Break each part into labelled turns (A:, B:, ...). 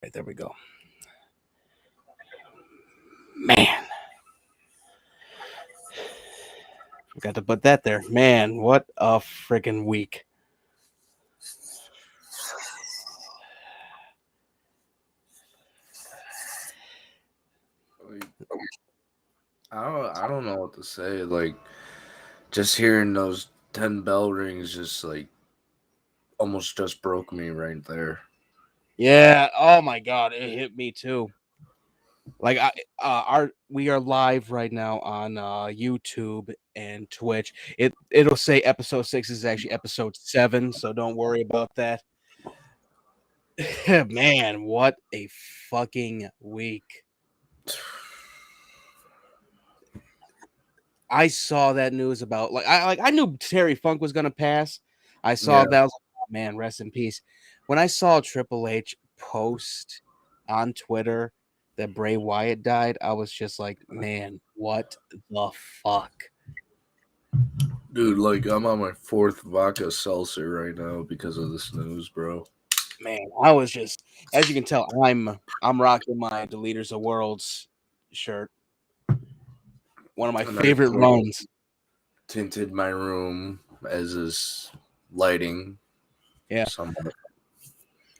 A: Right, there we go. Man. Forgot to put that there. Man, what a freaking week.
B: Like, I don't know what to say. Like, just hearing those 10 bell rings just like almost just broke me right there.
A: Yeah. Oh my god, it hit me too. Like we are live right now on YouTube and Twitch. It'll say episode 6 is actually episode 7, so don't worry about that. Man, what a fucking week. I saw that news about I knew Terry Funk was gonna pass. I saw
B: Yeah.
A: that. I was like, oh, man, rest in peace. When I saw Triple H post on Twitter that Bray Wyatt died, I was just like, man, what the fuck?
B: Dude, like, I'm on my fourth vodka seltzer right now because of this news, bro.
A: Man, I was just, as you can tell, I'm rocking my The Leaders of Worlds shirt. One of my
B: And I
A: favorite runs.
B: tinted my room as is lighting
A: Yeah.
B: somewhat.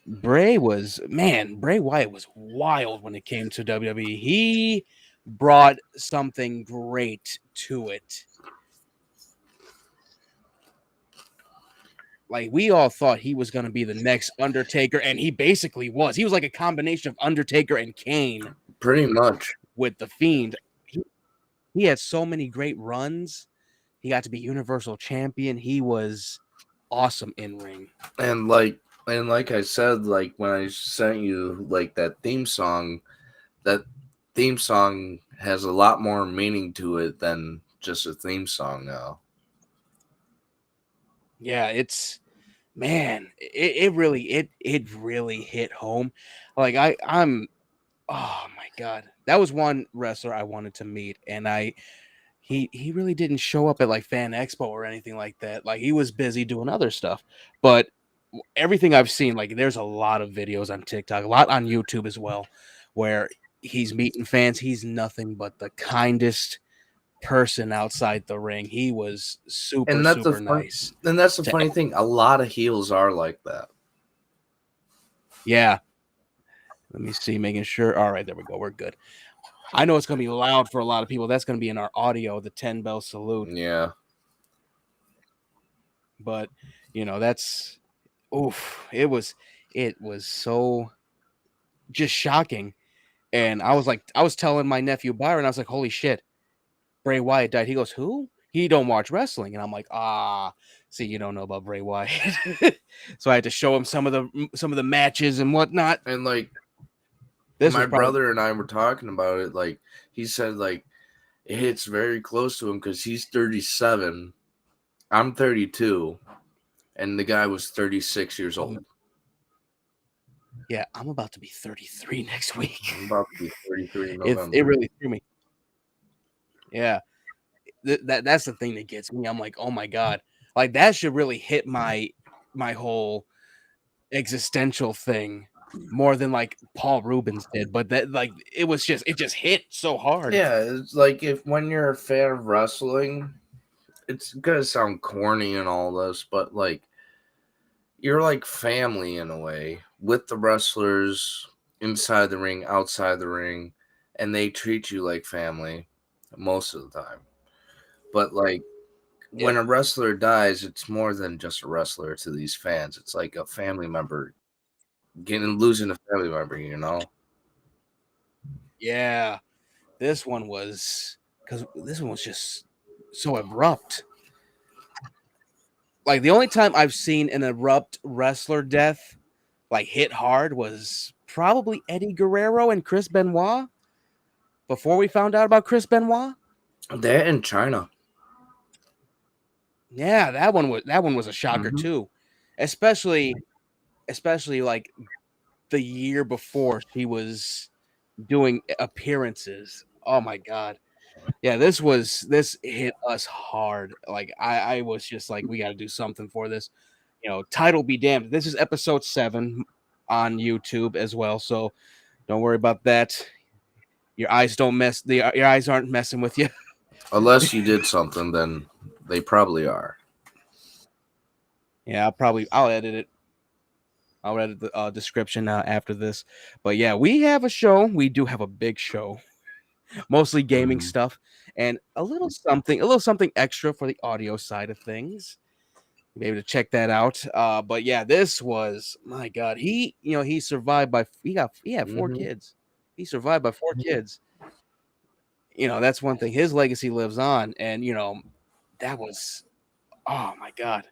A: Bray Wyatt was wild when it came to WWE. He brought something great to it. Like, we all thought he was going to be the next Undertaker, and he basically was. He was like a combination of Undertaker and Kane
B: Pretty much.
A: with the Fiend. He had so many great runs. He got to be Universal Champion. He was awesome in ring.
B: And like I said, like when I sent you like that theme song has a lot more meaning to it than just a theme song now.
A: Yeah, it really hit home. Like I'm oh my god. That was one wrestler I wanted to meet, and he really didn't show up at like Fan Expo or anything like that. Like, he was busy doing other stuff. But everything I've seen, like, there's a lot of videos on TikTok, a lot on YouTube as well, where he's meeting fans. He's nothing but the kindest person outside the ring. He was super,
B: And that's the
A: super
B: fun
A: nice.
B: and that's the
A: To
B: funny thing. A lot of heels are like that.
A: Yeah. Let me see, making sure. All right, there we go. We're good. I know it's going to be loud for a lot of people. That's going to be in our audio, the 10 bell salute.
B: Yeah.
A: But, that's oof. It was so just shocking. And I was telling my nephew Byron, I was like, holy shit, Bray Wyatt died. He goes, who? He don't watch wrestling. And I'm like, see, you don't know about Bray Wyatt. So I had to show him some of the matches and whatnot.
B: And like
A: This
B: my
A: was probably
B: brother and I were talking about it, like he said like it hits very close to him because he's 37. I'm 32, and the guy was 36 years old.
A: yeah, I'm about to be 33 next week.
B: I'm about to be 33 in
A: It
B: November.
A: really threw me. Yeah. That's the thing that gets me. I'm like, oh my god, like that should really hit my whole existential thing more than like Paul Rubens did. But that it just hit so hard.
B: Yeah, it's like if when you're a fan of wrestling, it's gonna sound corny and all this, but like you're like family in a way with the wrestlers inside the ring, outside the ring, and they treat you like family most of the time. But like
A: Yeah,
B: when a wrestler dies, it's more than just a wrestler to these fans. It's like a family member losing a family member, you know?
A: yeah. This one was just so abrupt. Like, the only time I've seen an abrupt wrestler death like hit hard was probably Eddie Guerrero and Chris Benoit. Before we found out about Chris Benoit,
B: That in China.
A: yeah, that one was a shocker
B: Hmm.
A: too, especially like the year before she was doing appearances. Oh my god, yeah, this hit us hard. Like, I was just like, we got to do something for this. Title be damned. This is episode 7. on YouTube as well. So don't worry about that. Your eyes don't mess. Your eyes aren't messing with you.
B: Unless you did something, then they probably are.
A: Yeah, I'll edit it. I'll edit the description after this. But yeah, we have a show. We do have a big show, mostly gaming stuff, and a little something extra for the audio side of things. Be able to check that out. But yeah, this was, my God. He survived by he had 4 kids. He survived by 4 kids. That's one thing. His legacy lives on, and that was, oh my God.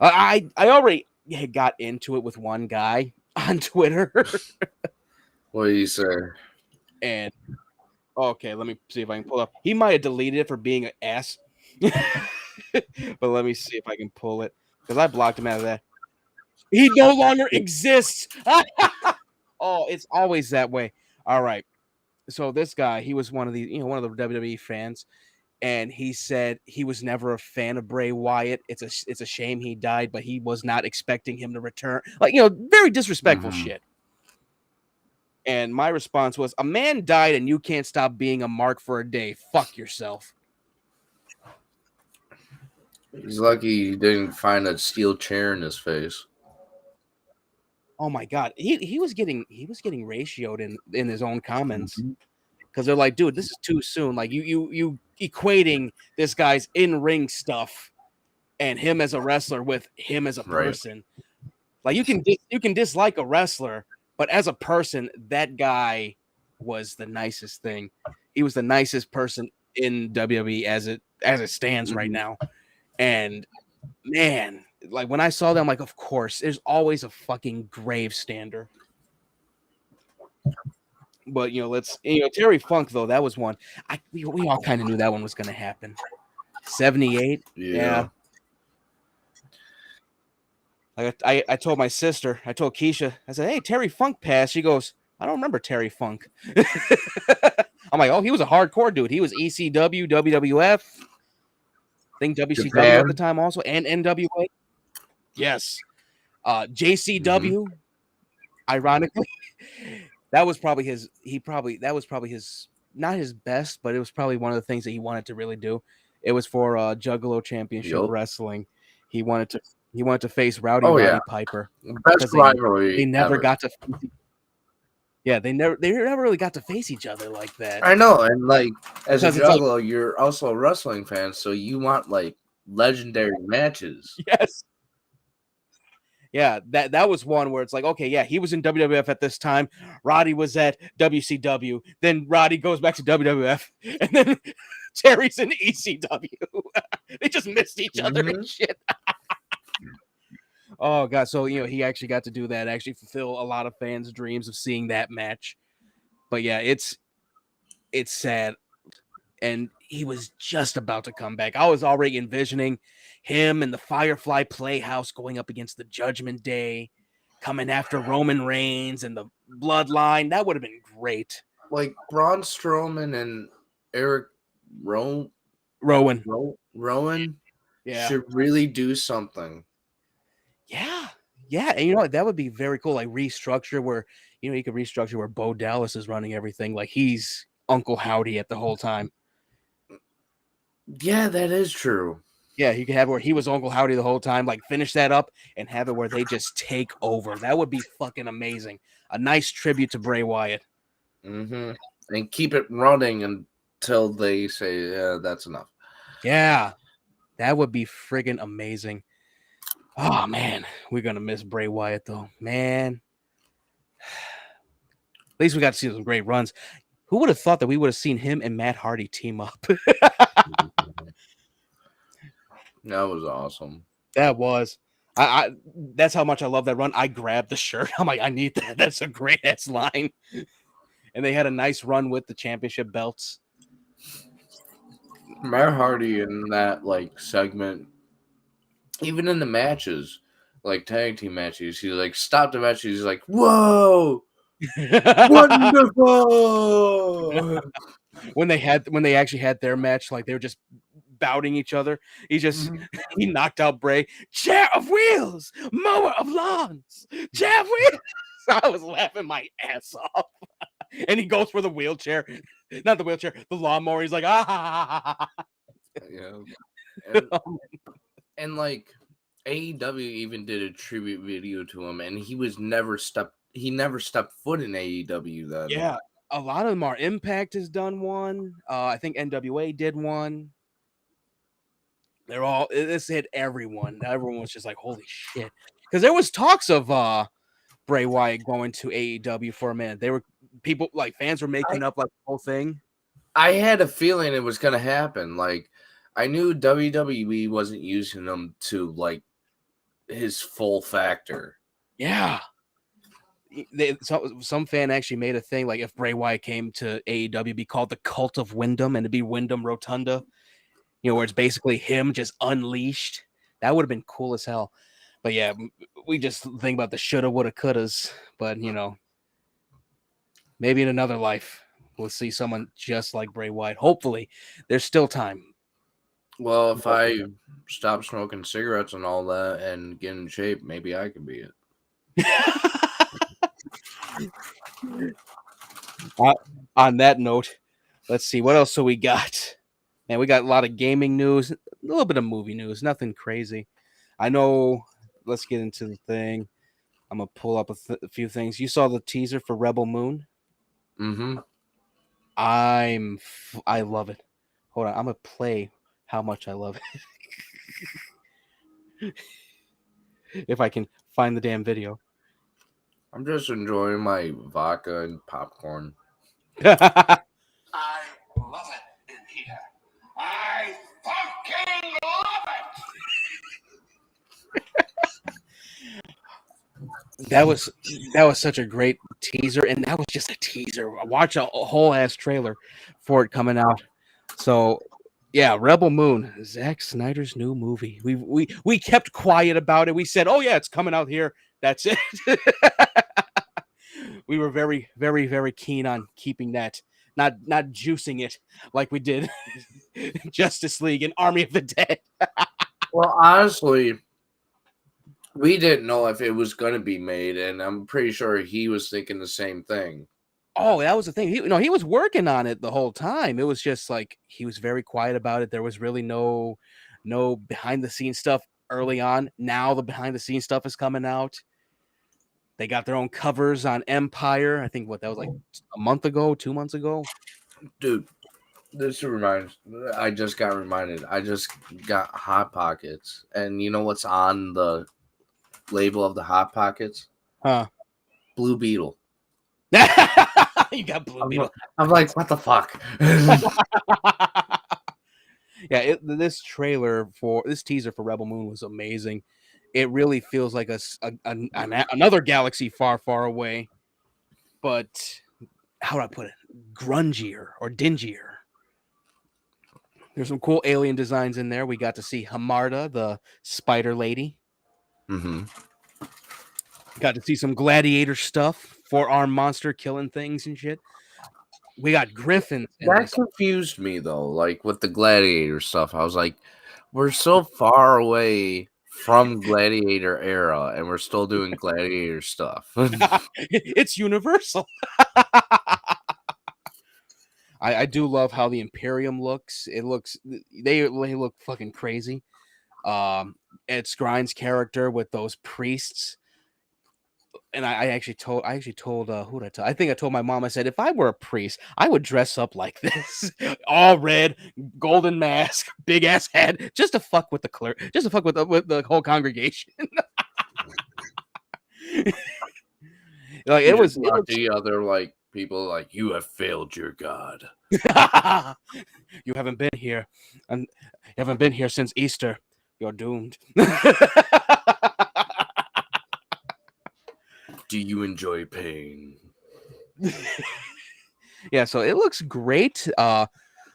A: I already had got into it with one guy on Twitter,
B: What do you say?
A: and okay, let me see if I can pull up. He might have deleted it for being an ass, but let me see if I can pull it because I blocked him out of that. He no longer exists. Oh, it's always that way. All right. So this guy, he was one of the WWE fans, and he said he was never a fan of Bray Wyatt. It's a shame he died, but he was not expecting him to return. Very disrespectful shit. And my response was, a man died and you can't stop being a mark for a day. Fuck yourself.
B: He's lucky he didn't find a steel chair in his face.
A: Oh my God. He was getting ratioed in his own comments. Because they're like, dude, this is too soon. Like you equating this guy's in-ring stuff and him as a wrestler with him as a person. Right. Like you can dislike a wrestler, but as a person, that guy was the nicest thing. He was the nicest person in WWE as it stands right now. And man, like when I saw that, I'm like, of course, there's always a fucking grave stander. But Terry Funk though, that was one. We all kind of knew that one was going to happen. 78, yeah. Like I told my sister, I told Keisha, I said, "Hey, Terry Funk passed." She goes, "I don't remember Terry Funk." I'm like, "Oh, he was a hardcore dude. He was ECW, WWF, I think WCW Japan at the time also, and NWA. Yes, JCW. Ironically." That was probably his. That was probably his. Not his best, but it was probably one of the things that he wanted to really do. It was for Juggalo Championship Wrestling. He wanted to face Roddy Piper.
B: Best rivalry.
A: They never got to. Yeah, they never really got to face each other like that.
B: I know, and like as a Juggalo, you're also a wrestling fan, so you want like legendary matches.
A: Yes. Yeah, that was one where it's like, okay, yeah, he was in WWF at this time. Roddy was at WCW. Then Roddy goes back to WWF, and then Terry's in ECW. They just missed each other and shit. Oh God! So he actually got to do that. Actually, fulfill a lot of fans' dreams of seeing that match. But yeah, it's sad, and he was just about to come back. I was already envisioning him and the Firefly Playhouse going up against the Judgment Day, coming after Roman Reigns and the Bloodline. That would have been great.
B: Like Braun Strowman and Eric Rowan should really do something.
A: Yeah, and that would be very cool. Like restructure where you could restructure where Bo Dallas is running everything. Like he's Uncle Howdy at the whole time.
B: Yeah, that is true.
A: Yeah, you could have where he was Uncle Howdy the whole time, like finish that up and have it where they just take over. That would be fucking amazing. A nice tribute to Bray Wyatt.
B: And keep it running until they say, yeah, that's enough.
A: Yeah, that would be friggin' amazing. Oh, man, we're going to miss Bray Wyatt, though. Man. At least we got to see some great runs. Who would have thought that we would have seen him and Matt Hardy team up?
B: That was awesome.
A: That was. That's how much I love that run. I grabbed the shirt. I'm like, I need that. That's a great ass line. And they had a nice run with the championship belts.
B: Matt Hardy in that segment, even in the matches, like tag team matches, he's like, stop the match. He's like, whoa, wonderful.
A: When they actually had their match, like they were just bouting each other. He knocked out Bray. Chair of wheels, mower of lawns, chair of wheels. I was laughing my ass off. And he goes for the wheelchair, not the wheelchair, the lawnmower. He's like, ah.
B: Yeah. And like AEW even did a tribute video to him, and he never stepped foot in AEW then.
A: Yeah, a lot of them are. Impact has done one. I think NWA did one. They're all this hit everyone. Everyone was just like, holy shit. Because there was talks of Bray Wyatt going to AEW for a minute. They were people like fans were making up like the whole thing.
B: I had a feeling it was gonna happen. Like I knew WWE wasn't using him to like his full factor.
A: Yeah. Some fan actually made a thing like if Bray Wyatt came to AEW, be called the Cult of Wyndham, and it'd be Wyndham Rotunda, where it's basically him just unleashed. That would have been cool as hell. But yeah, we just think about the shoulda, woulda, couldas. But maybe in another life we'll see someone just like Bray Wyatt. Hopefully, there's still time.
B: Well, if I stop smoking cigarettes and all that and get in shape, maybe I can be it.
A: On that note, let's see what else we got. Man, we got a lot of gaming news, a little bit of movie news, nothing crazy. I know. Let's get into the thing. I'm gonna pull up a few things. You saw the teaser for Rebel Moon.
B: Mm-hmm.
A: I love it. Hold on, I'm gonna play how much I love it. If I can find the damn video.
B: I'm just enjoying my vodka and popcorn.
C: I love it in here. I fucking love it.
A: That was such a great teaser, and that was just a teaser. Watch a whole ass trailer for it coming out. So yeah, Rebel Moon, Zack Snyder's new movie. We kept quiet about it. We said, "Oh yeah, it's coming out here." That's it. We were very, very, very keen on keeping that, not juicing it like we did Justice League and Army of the Dead.
B: Well, honestly, we didn't know if it was going to be made, and I'm pretty sure he was thinking the same thing.
A: Oh, that was the thing. He was working on it the whole time. It was just like he was very quiet about it. There was really no behind the scenes stuff early on. Now the behind the scenes stuff is coming out. They got their own covers on Empire. I think that was like a month ago, 2 months ago.
B: Dude, I just got reminded. I just got Hot Pockets, and you know what's on the label of the Hot Pockets?
A: Huh?
B: Blue Beetle.
A: You got Blue Beetle.
B: I'm like, what the fuck?
A: Yeah, this teaser for Rebel Moon was amazing. It really feels like another galaxy far, far away, but how do I put it? Grungier or dingier. There's some cool alien designs in there. We got to see Hamarda, the spider lady.
B: Mm-hmm.
A: Got to see some gladiator stuff, four-armed monster killing things and shit. We got griffins.
B: That confused me though. Like with the gladiator stuff, I was like, we're so far away from gladiator era, and we're still doing gladiator stuff.
A: It's universal. I do love how the Imperium looks. They look fucking crazy. Ed Skrine's character with those priests. And I actually told who did I tell? I think I told my mom. I said if I were a priest, I would dress up like this, all red, golden mask, big ass head, just to fuck with the clerk, just to fuck with the whole congregation. Like it was
B: the other like people like you have failed your god.
A: You haven't been here, and you haven't been here since Easter. You're doomed.
B: Do you enjoy pain?
A: Yeah, so it looks great.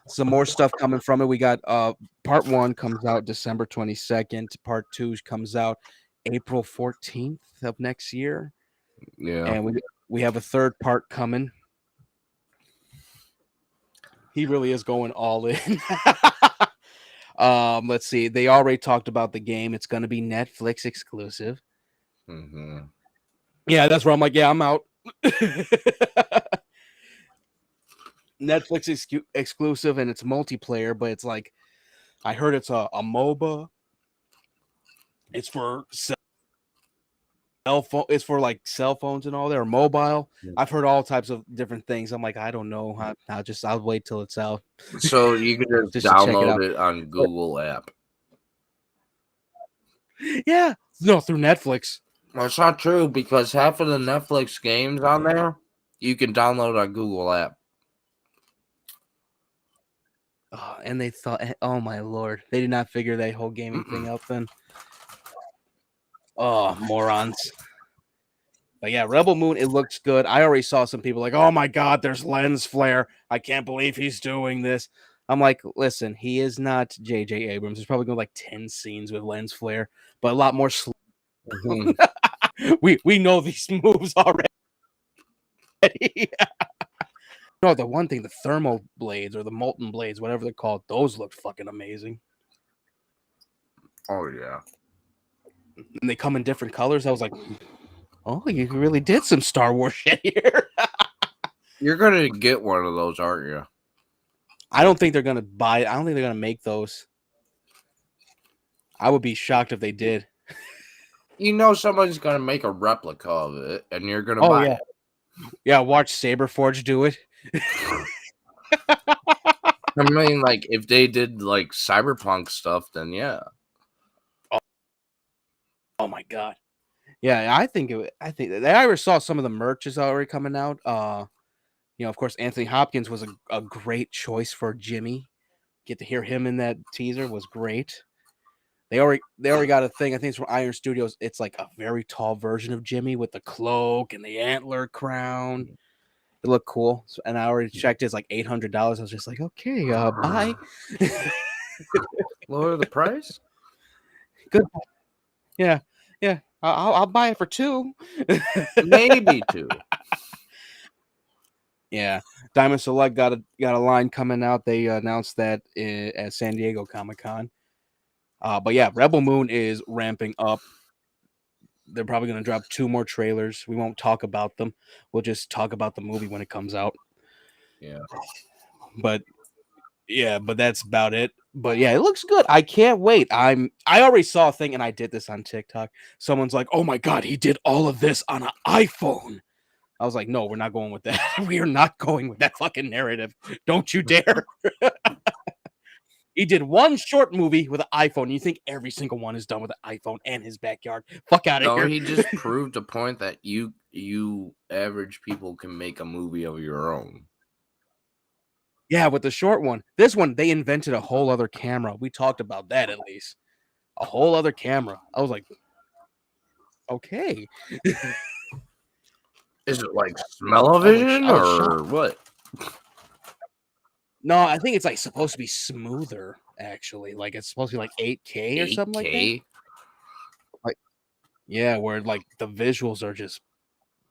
A: Some more stuff coming from it. We got part 1 comes out December 22nd. Part 2 comes out April 14th of next year.
B: Yeah.
A: And we have a third part coming. He really is going all in. Let's see. They already talked about the game. It's going to be Netflix exclusive.
B: Mm-hmm.
A: Yeah, that's where I'm like, yeah, I'm out. Netflix exclusive and it's multiplayer, but it's like I heard it's a MOBA. It's for cell phone. It's for like cell phones and all there, or mobile. I've heard all types of different things. I'm like, I don't know. I'll wait till it's out
B: So you can just
A: just to check it
B: download
A: out.
B: it on Google app.
A: Yeah, no, through Netflix.
B: That's not true because half of the Netflix games on there you can download on Google app.
A: Oh, and they thought, oh my lord, they did not figure that whole gaming thing out then. Oh, morons. But yeah, Rebel Moon, it looks good. I already saw some people like, oh my god, there's lens flare. I can't believe he's doing this. I'm like, listen, he is not J.J. Abrams. There's probably going to like 10 scenes with lens flare, but a lot more slow. we know these moves already. No, the one thing, the thermal blades or the molten blades, whatever they're called, those look fucking amazing.
B: Oh yeah.
A: And they come in different colors. I was like, oh, you really did some Star Wars shit here.
B: You're gonna get one of those, aren't you?
A: I don't think they're gonna buy it. I don't think they're gonna make those. I would be shocked if they did.
B: You know somebody's gonna make a replica of it, and you're gonna
A: Oh
B: buy
A: yeah,
B: it.
A: yeah. Watch Saberforge do it.
B: I mean, like if they did like cyberpunk stuff, then yeah.
A: Oh my god. Yeah, I think I think I already saw some of the merch is already coming out. Of course, Anthony Hopkins was a great choice for Jimmy. Get to hear him in that teaser was great. They already got a thing. I think it's from Iron Studios. It's like a very tall version of Jimmy with the cloak and the antler crown. It looked cool, and I already checked. It's like $800. I was just like, okay, bye.
B: Lower the price?
A: Good. Yeah, yeah. I'll buy it for $2.
B: Maybe 2.
A: Yeah, Diamond Select got a line coming out. They announced that at San Diego Comic-Con. But yeah, Rebel Moon is ramping up. They're probably going to drop 2 more trailers. We won't talk about them. We'll just talk about the movie when it comes out.
B: Yeah.
A: But that's about it. But yeah, it looks good. I can't wait. I already saw a thing, and I did this on TikTok. Someone's like, "Oh my god, he did all of this on an iPhone." I was like, "No, we're not going with that. We are not going with that fucking narrative. Don't you dare." He did one short movie with an iPhone. You think every single one is done with an iPhone and his backyard? Fuck out of
B: No,
A: here.
B: he just proved a point that you average people can make a movie of your own.
A: Yeah, with the short one. This one, they invented a whole other camera. We talked about that at least. A whole other camera. I was like, okay.
B: Is it like smell-o-vision
A: I was
B: or
A: shocked.
B: what?
A: No, I think it's like supposed to be smoother, actually. Like it's supposed to be like 8K or something like that. Like, yeah, where like the visuals are just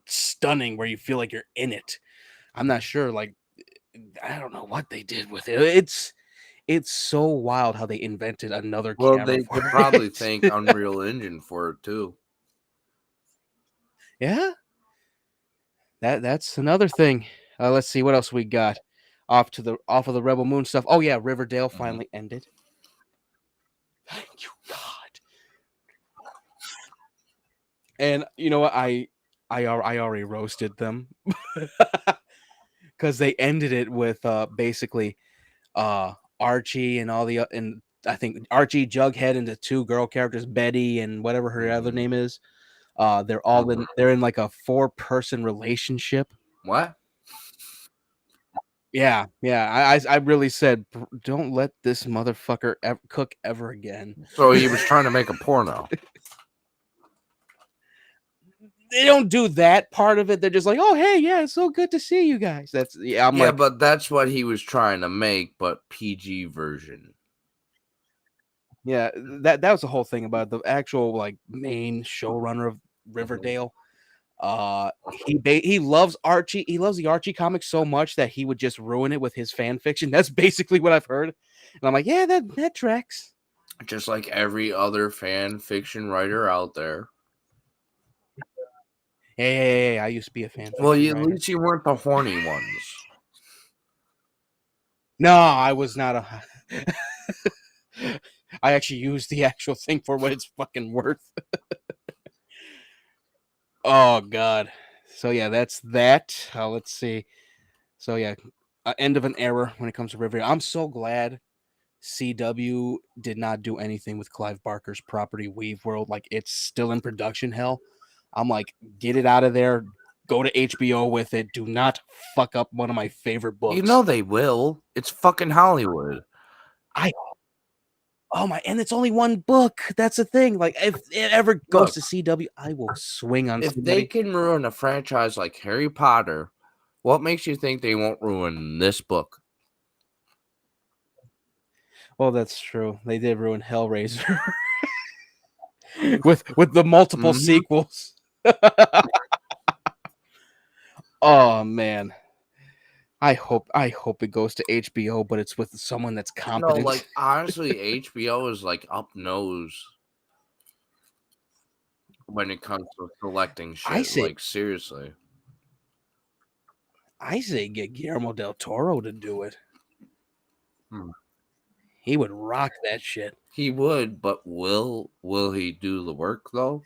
A: stunning, where you feel like you're in it. I'm not sure. Like, I don't know what they did with it. It's so wild how they invented another
B: Well,
A: camera.
B: they could probably thank Unreal Engine for it too.
A: Yeah, that's another thing. Let's see what else we got off of the Rebel Moon stuff. Oh yeah, Riverdale finally ended. Thank you, God. And you know what? I already roasted them because they ended it with basically Archie and all the and I think Archie, Jughead, and the 2 girl characters, Betty and whatever her other name is. They're in like a 4-person relationship.
B: What?
A: Yeah. I really said, don't let this motherfucker cook ever again.
B: So he was trying to make a porno.
A: They don't do that part of it. They're just like, oh hey, yeah, it's so good to see you guys. I'm like,
B: but that's what he was trying to make, but PG version.
A: yeah, that was the whole thing about the actual like main showrunner of Riverdale. He loves Archie. He loves the Archie comics so much that he would just ruin it with his fan fiction. That's basically what I've heard. And I'm like, yeah, that tracks.
B: Just like every other fan fiction writer out there.
A: Hey, I used to be a fan.
B: Well,
A: fiction
B: at
A: writer.
B: least you weren't the horny ones.
A: No, I was not a. I actually used the actual thing for what it's fucking worth. Oh God. So yeah, that's that. Let's see. So yeah, end of an era when it comes to Riverdale. I'm so glad CW did not do anything with Clive Barker's property Weave World. Like it's still in production hell. I'm like, get it out of there. Go to HBO with it. Do not fuck up one of my favorite books.
B: You know they will. It's fucking Hollywood.
A: Oh my, and it's only one book. That's the thing. Like if it ever goes
B: Look,
A: to CW, I will swing on
B: if
A: somebody.
B: they can ruin a franchise like Harry Potter, what makes you think they won't ruin this book?
A: Well, that's true. They did ruin Hellraiser with the multiple sequels. Oh man. I hope it goes to HBO, but it's with someone that's
B: No,
A: competent.
B: like honestly, HBO is like up nose when it comes to selecting shit. Like seriously.
A: I say get Guillermo del Toro to do it.
B: Hmm.
A: He would rock that shit.
B: He would, but will he do the work though?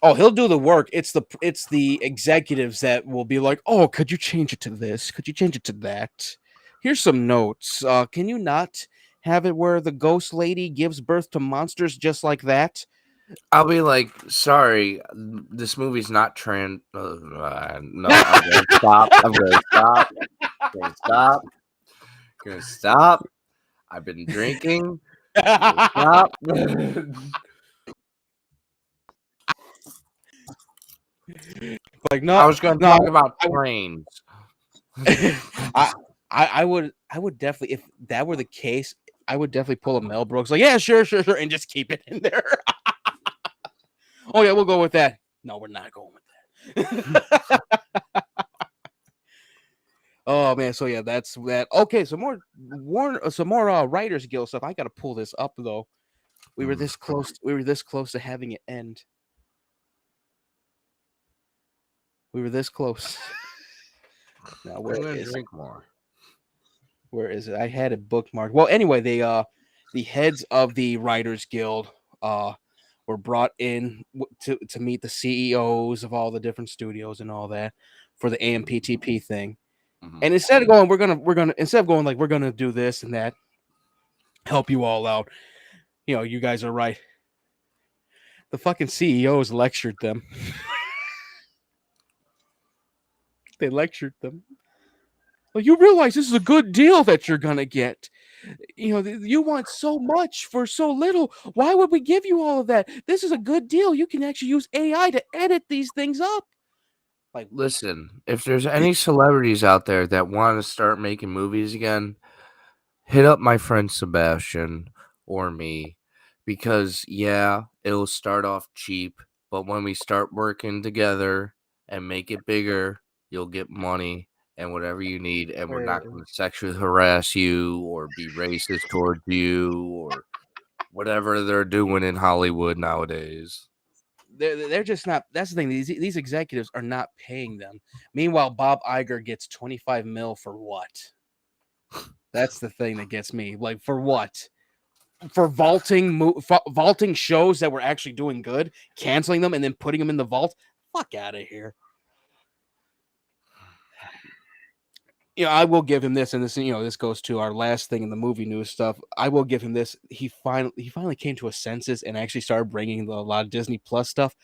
A: Oh, he'll do the work. It's the executives that will be like, "Oh, could you change it to this? Could you change it to that? Here's some notes. Can you not have it where the ghost lady gives birth to monsters just like that?"
B: I'll be like, sorry, this movie's not no, I'm gonna stop. I'm gonna stop. Gonna stop. I've been drinking. Stop.
A: Like no,
B: I was gonna talk about trains.
A: I would definitely, if that were the case, I would definitely pull a Mel Brooks. Like, yeah, sure, and just keep it in there. Oh yeah, we'll go with that. No, we're not going with that. Oh man, so yeah, that's that. Okay, some more Writers Guild stuff. I gotta pull this up though. We were this close. We were this close to having it end. We were this close. Now where is
B: drink more?
A: Where is it? I had it bookmarked. Well, anyway, the heads of the Writers Guild were brought in to meet the CEOs of all the different studios and all that for the AMPTP thing. And instead of going, we're gonna do this and that, help you all out. You know, you guys are right. The fucking CEOs lectured them. They lectured them. Well, you realize this is a good deal that you're gonna get. You know, you want so much for so little. Why would we give you all of that? This is a good deal. You can actually use AI to edit these things up. Like,
B: listen, if there's any celebrities out there that want to start making movies again, hit up my friend Sebastian or me, because yeah, it'll start off cheap, but when we start working together and make it bigger, you'll get money and whatever you need, and we're not going to sexually harass you or be racist towards you or whatever they're doing in Hollywood nowadays.
A: they're just not. That's the thing. These executives are not paying them. Meanwhile, Bob Iger gets 25 mil for what? That's the thing that gets me. Like, for what? For vaulting shows that were actually doing good, canceling them and then putting them in the vault. Fuck out of here. You know, I will give him this, and this, you know, this goes to our last thing in the movie news stuff. I will give him this. He finally came to a senses and actually started bringing a lot of Disney Plus stuff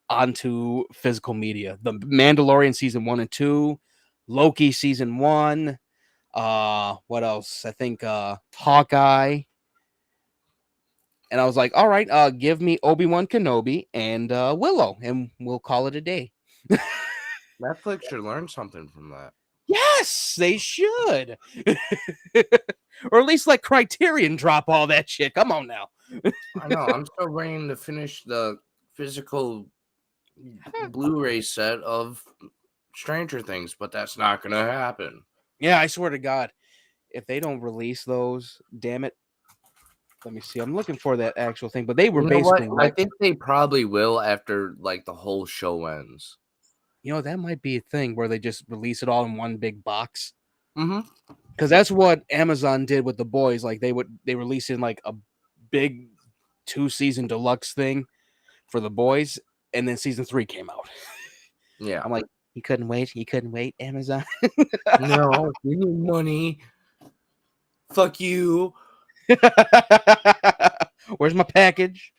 A: onto physical media. The Mandalorian season 1 and 2, Loki season 1. What else? I think Hawkeye. And I was like, all right, give me Obi-Wan Kenobi and Willow, and we'll call it a day.
B: Netflix should learn something from that.
A: Yes, they should. Or at least let Criterion drop all that shit. Come on now.
B: I know. I'm still waiting to finish the physical Blu-ray set of Stranger Things, but that's not going to happen.
A: Yeah, I swear to God, if they don't release those, damn it. Let me see. I'm looking for that actual thing, but they were basically.
B: I think they probably will after like the whole show ends.
A: You know, that might be a thing where they just release it all in one big box.
B: Mm-hmm.
A: Because that's what Amazon did with The Boys. Like they release in like a big 2-season deluxe thing for The Boys, and then season 3 came out.
B: Yeah.
A: I'm like, you couldn't wait. You couldn't wait, Amazon.
B: No, we need money. Fuck you.
A: Where's my package?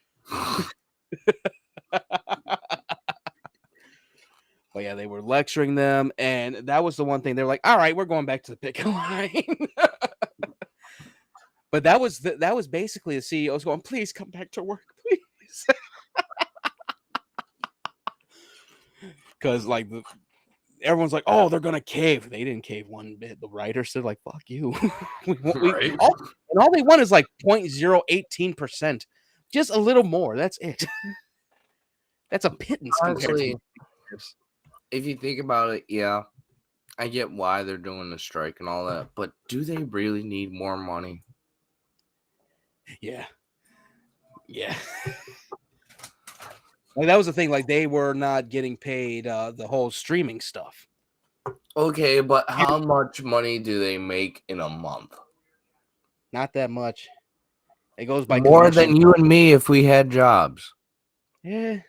A: But yeah, they were lecturing them, and that was the one thing they're like, "All right, we're going back to the picket line." But that was basically the CEOs going, "Please come back to work, please," because like everyone's like, "Oh, they're gonna cave." They didn't cave one bit. The writers said, "Like, fuck you."
B: Right.
A: All they want is like 0.018%, just a little more. That's it. That's a pittance compared
B: Honestly,
A: to this.
B: if you think about it, yeah, I get why they're doing the strike and all that, but do they really need more money?
A: Yeah. Yeah. Like that was the thing. Like they were not getting paid the whole streaming stuff.
B: Okay, but how much money do they make in a month?
A: Not that much. It goes by
B: More
A: commission.
B: than you and me if we had jobs.
A: Yeah.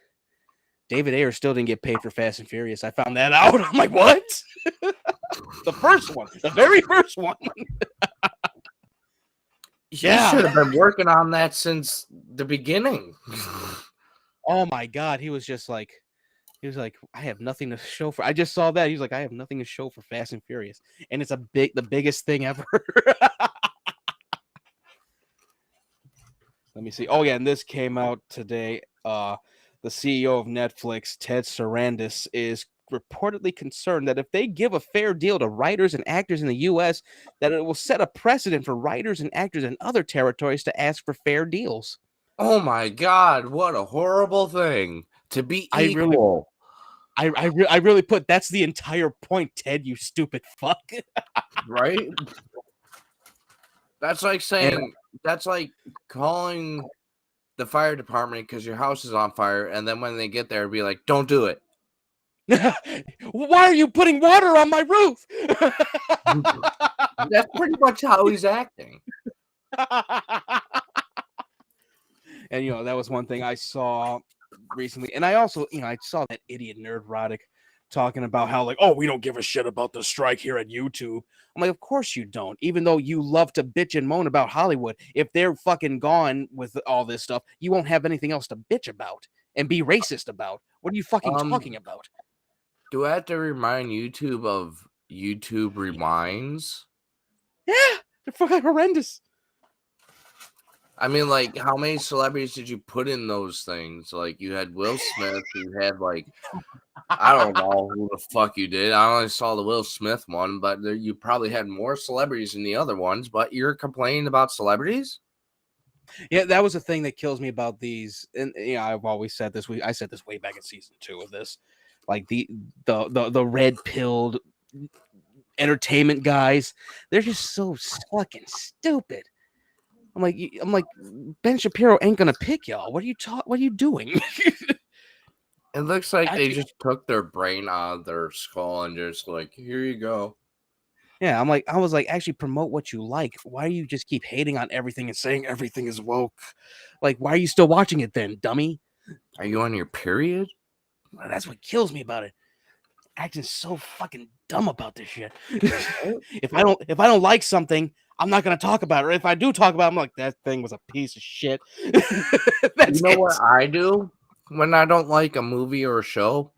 A: David Ayer still didn't get paid for Fast and Furious. I found that out. I'm like, what? The first one, the very first one.
B: He
A: Yeah.
B: should have been working on that since the beginning.
A: Oh my God. He was like, I have nothing to show for. I just saw that. He was like, I have nothing to show for Fast and Furious. And it's the biggest thing ever. Let me see. Oh yeah, and this came out today. The CEO of Netflix, Ted Sarandos, is reportedly concerned that if they give a fair deal to writers and actors in the U.S., that it will set a precedent for writers and actors in other territories to ask for fair deals.
B: Oh my God, what a horrible thing to be
A: I really,
B: equal.
A: I really put that's the entire point, Ted. You stupid fuck.
B: Right? That's like saying, that's like calling the fire department because your house is on fire, and then when they get there, be like, don't do it.
A: Why are you putting water on my roof?
B: That's pretty much how he's acting.
A: And that was one thing I saw recently, and I also I saw that idiot Nerd Roddick talking about how like, oh, we don't give a shit about the strike here at YouTube. I'm like, of course you don't. Even though you love to bitch and moan about Hollywood, if they're fucking gone with all this stuff, you won't have anything else to bitch about and be racist about. What are you fucking talking about?
B: Do I have to remind YouTube of YouTube Reminds?
A: Yeah, they're fucking horrendous.
B: I mean, like, how many celebrities did you put in those things? Like, you had Will Smith, you had, like, I don't know who the fuck you did. I only saw the Will Smith one, but you probably had more celebrities than the other ones, but you're complaining about celebrities?
A: Yeah, that was the thing that kills me about these. And I've always said this. I said this way back in season 2 of this. Like the red pilled entertainment guys, they're just so fucking stupid. I'm like Ben Shapiro ain't gonna pick y'all. What are you doing?
B: It looks like they just took their brain out of their skull and just like, here you go.
A: Yeah, I was like, actually promote what you like. Why do you just keep hating on everything and saying everything is woke? Like, why are you still watching it then, dummy?
B: Are you on your period?
A: That's what kills me about it. Acting so fucking dumb about this shit. If I don't like something, I'm not gonna talk about it. Or if I do talk about it, I'm like, that thing was a piece of shit.
B: You know what I do when I don't like a movie or a show?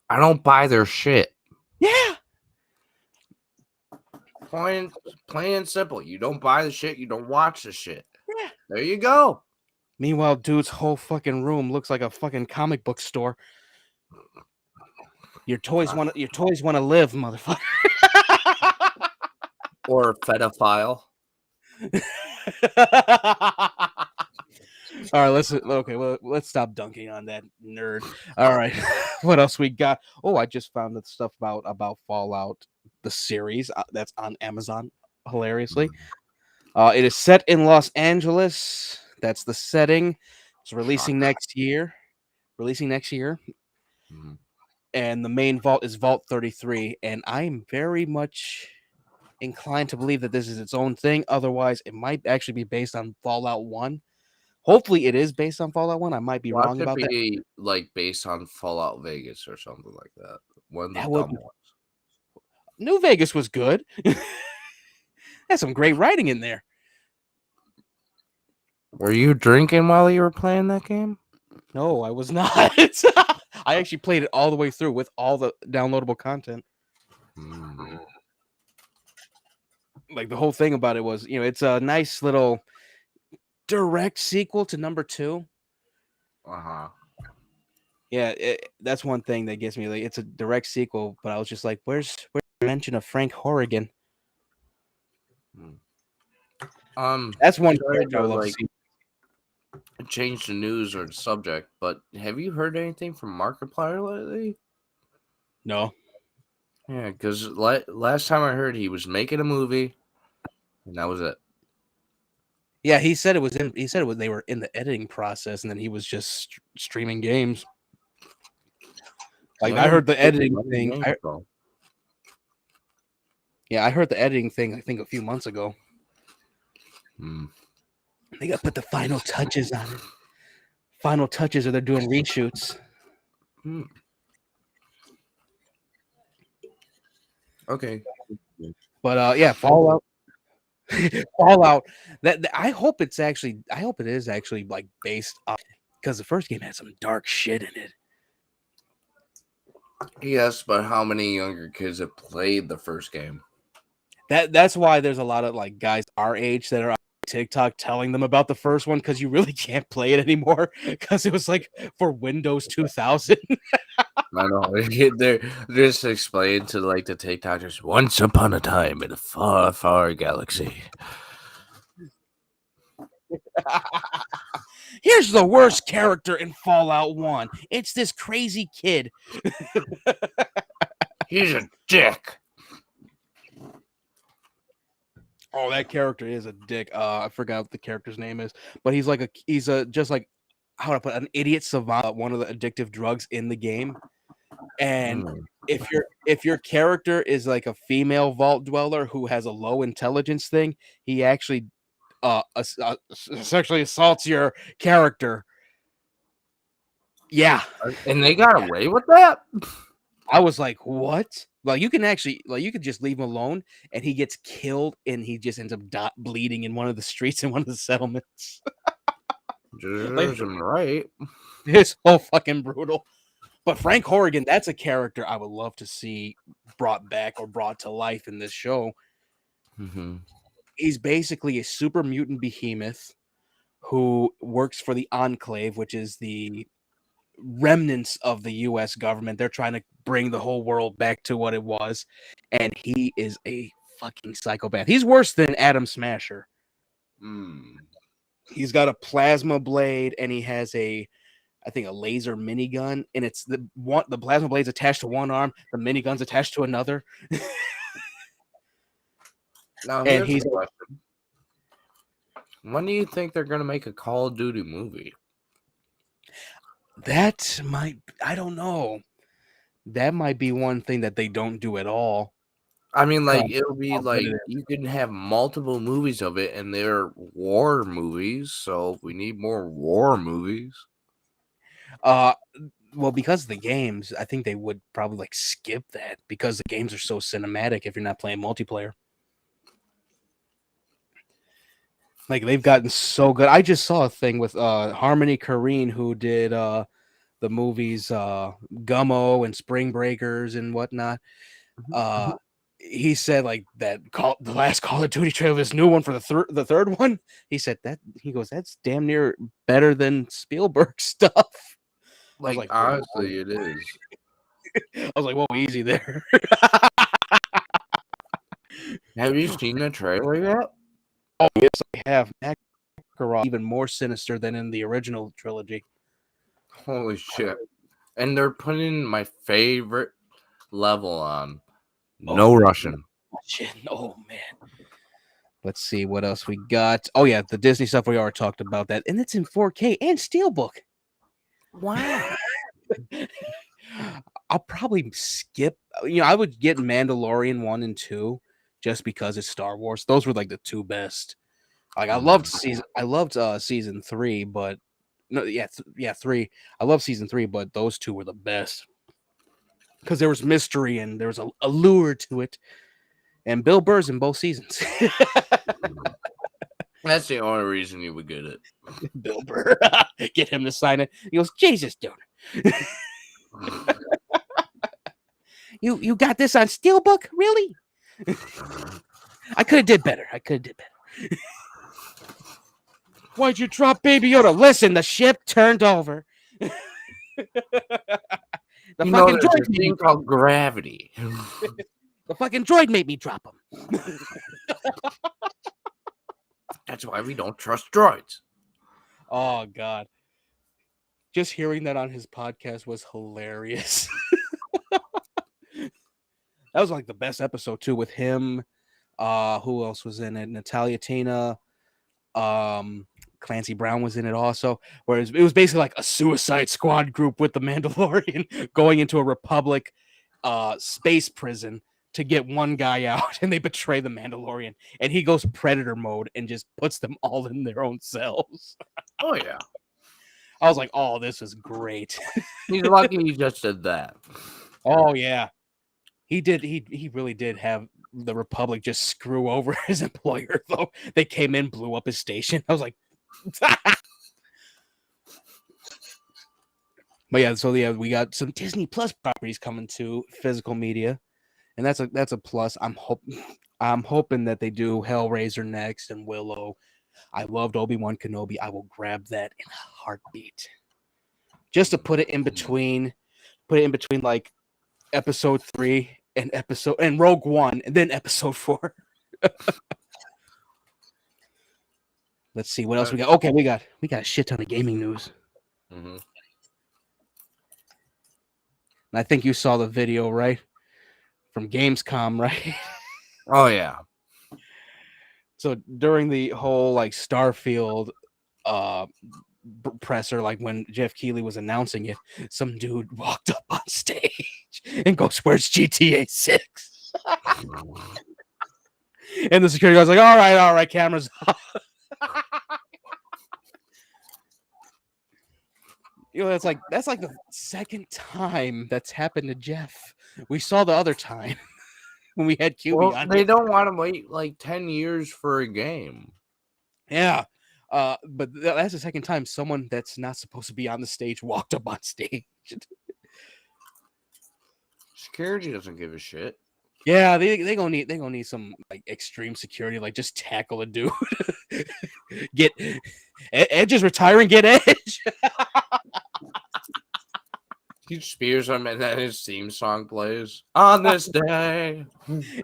B: I don't buy their shit.
A: Yeah.
B: Plain and simple. You don't buy the shit, you don't watch the shit.
A: Yeah.
B: There you go.
A: Meanwhile, dude's whole fucking room looks like a fucking comic book store. Your toys want to live, motherfucker.
B: Or a pedophile.
A: All right, let's stop dunking on that nerd. All right, what else we got? Oh, I just found the stuff about Fallout, the series that's on Amazon. Hilariously, it is set in Los Angeles. That's the setting. It's releasing next year.
B: Mhm.
A: and the main vault is Vault 33, and I'm very much inclined to believe that this is its own thing. Otherwise, it might actually be based on Fallout 1. Hopefully, it is based on Fallout 1. I might be
B: Watch
A: wrong
B: it
A: about that.
B: be like based on Fallout Vegas or something like that. One of the
A: That would
B: dumb
A: be-
B: ones.
A: New Vegas was good. That's some great writing in there.
B: Were you drinking while you were playing that game?
A: No, I was not. I actually played it all the way through with all the downloadable content.
B: Hmm.
A: Like the whole thing about it was, it's a nice little direct sequel to number 2.
B: Uh-huh.
A: Yeah, that's one thing that gets me. Like, it's a direct sequel, but I was just like, where's the mention of Frank Horrigan? That's one
B: sorry
A: character I
B: to
A: would love to
B: like
A: see.
B: change the news or the subject, but have you heard anything from Markiplier lately?
A: No.
B: Yeah, because last time I heard he was making a movie, and that was it.
A: Yeah, he said it was in. He said it was they were in the editing process, and then he was just streaming games. Like I heard the editing thing. I heard the editing thing. I think a few months ago. They got to put the final touches on it. Final touches, or they're doing reshoots.
B: Okay.
A: But yeah, Fallout. Fallout. That I hope it is actually like based on, because the first game had some dark shit in it.
B: Yes, but how many younger kids have played the first game?
A: That's why there's a lot of like guys our age that are on TikTok telling them about the first one, because you really can't play it anymore because it was like for Windows 2000.
B: I know. They're just explaining to like the TikTokers, once upon a time in a far, far galaxy.
A: Here's the worst character in Fallout 1. It's this crazy kid.
B: He's a dick.
A: Oh, that character is a dick. I forgot what the character's name is, but he's just like, how do I put it, an idiot savant, one of the addictive drugs in the game. And if your character is like a female vault dweller who has a low intelligence thing, he actually sexually assaults your character. Yeah.
B: And they got away with that?
A: I was like, what? Like, you could just leave him alone and he gets killed and he just ends up bleeding in one of the streets in one of the settlements.
B: Like, right.
A: It's so fucking brutal. But Frank Horrigan, that's a character I would love to see brought back or brought to life in this show.
B: Mm-hmm.
A: He's basically a super mutant behemoth who works for the Enclave, which is the remnants of the U.S. government. They're trying to bring the whole world back to what it was. And he is a fucking psychopath. He's worse than Adam Smasher. He's got a plasma blade and he has I think a laser minigun, and it's the plasma blade's attached to one arm, the minigun's attached to another.
B: Now,
A: and
B: here's a question. When do you think they're going to make a Call of Duty movie?
A: I don't know. That might be one thing that they don't do at all.
B: I mean, like, it'll be like you can have multiple movies of it, and they're war movies, so we need more war movies.
A: Well, because of the games, I think they would probably like skip that because the games are so cinematic if you're not playing multiplayer. Like, they've gotten so good. I just saw a thing with Harmony Korine, who did the movies Gummo and Spring Breakers and whatnot. He said like that the last Call of Duty trailer, this new one for the third one. He said that's damn near better than Spielberg stuff.
B: Like honestly, it is.
A: I was like, whoa, easy there.
B: Have you seen the trailer yet?
A: Oh yes, I have. Makarov even more sinister than in the original trilogy.
B: Holy shit! And they're putting my favorite level on. No Russian.
A: Oh man. Let's see what else we got. Oh yeah, the Disney stuff, we already talked about that, and it's in 4K and Steelbook.
B: Wow.
A: I'll probably skip. I would get Mandalorian 1 and 2 just because it's Star Wars. Those were like the two best. Like I loved season 3, but no, yeah, 3. I love season 3, but those two were the best because there was mystery and there was a allure to it. And Bill Burr's in both seasons.
B: That's the only reason you would get it.
A: Bill Burr, get him to sign it. He goes, Jesus, dude. You got this on Steelbook, really? I could have did better. Why'd you drop Baby Yoda? Listen, the ship turned over. The fucking
B: there's a
A: droid
B: thing called gravity.
A: The fucking droid made me drop him.
B: That's why we don't trust droids.
A: Oh God. Just hearing that on his podcast was hilarious. That was like the best episode too, with him. Who else was in it? Natalia Tena. Clancy Brown was in it also. Whereas it was basically like a Suicide Squad group with the Mandalorian going into a Republic space prison to get one guy out, and they betray the Mandalorian, and he goes Predator mode and just puts them all in their own cells.
B: Oh yeah.
A: I was like, oh, this is great.
B: He's lucky he just did that.
A: Oh yeah. He did. He really did have the Republic just screw over his employer, though. They came in, blew up his station. I was like, but yeah, so yeah, we got some Disney Plus properties coming to physical media, and that's a plus. I'm hoping that they do Hellraiser next and Willow. I loved Obi-Wan Kenobi. I will grab that in a heartbeat. Just to put it in between like episode 3 and Rogue One, and then episode 4. Let's see what else we got. Okay, we got a shit ton of gaming news.
B: Mm-hmm.
A: And I think you saw the video, right? From Gamescom, right?
B: Oh yeah.
A: So during the whole like Starfield presser, like when Jeff Keighley was announcing it, some dude walked up on stage and goes, "Where's GTA 6?" And the security guy's like, all right, cameras off. That's like the second time that's happened to Jeff. We saw the other time when we had QB on.
B: They don't want to wait like 10 years for a game.
A: Yeah. But that's the second time someone that's not supposed to be on the stage walked up on stage.
B: Security doesn't give a shit.
A: Yeah, they gonna need some like extreme security, like just tackle a dude. Get Edge is retiring, get Edge.
B: He spears him and then his theme song plays on this day.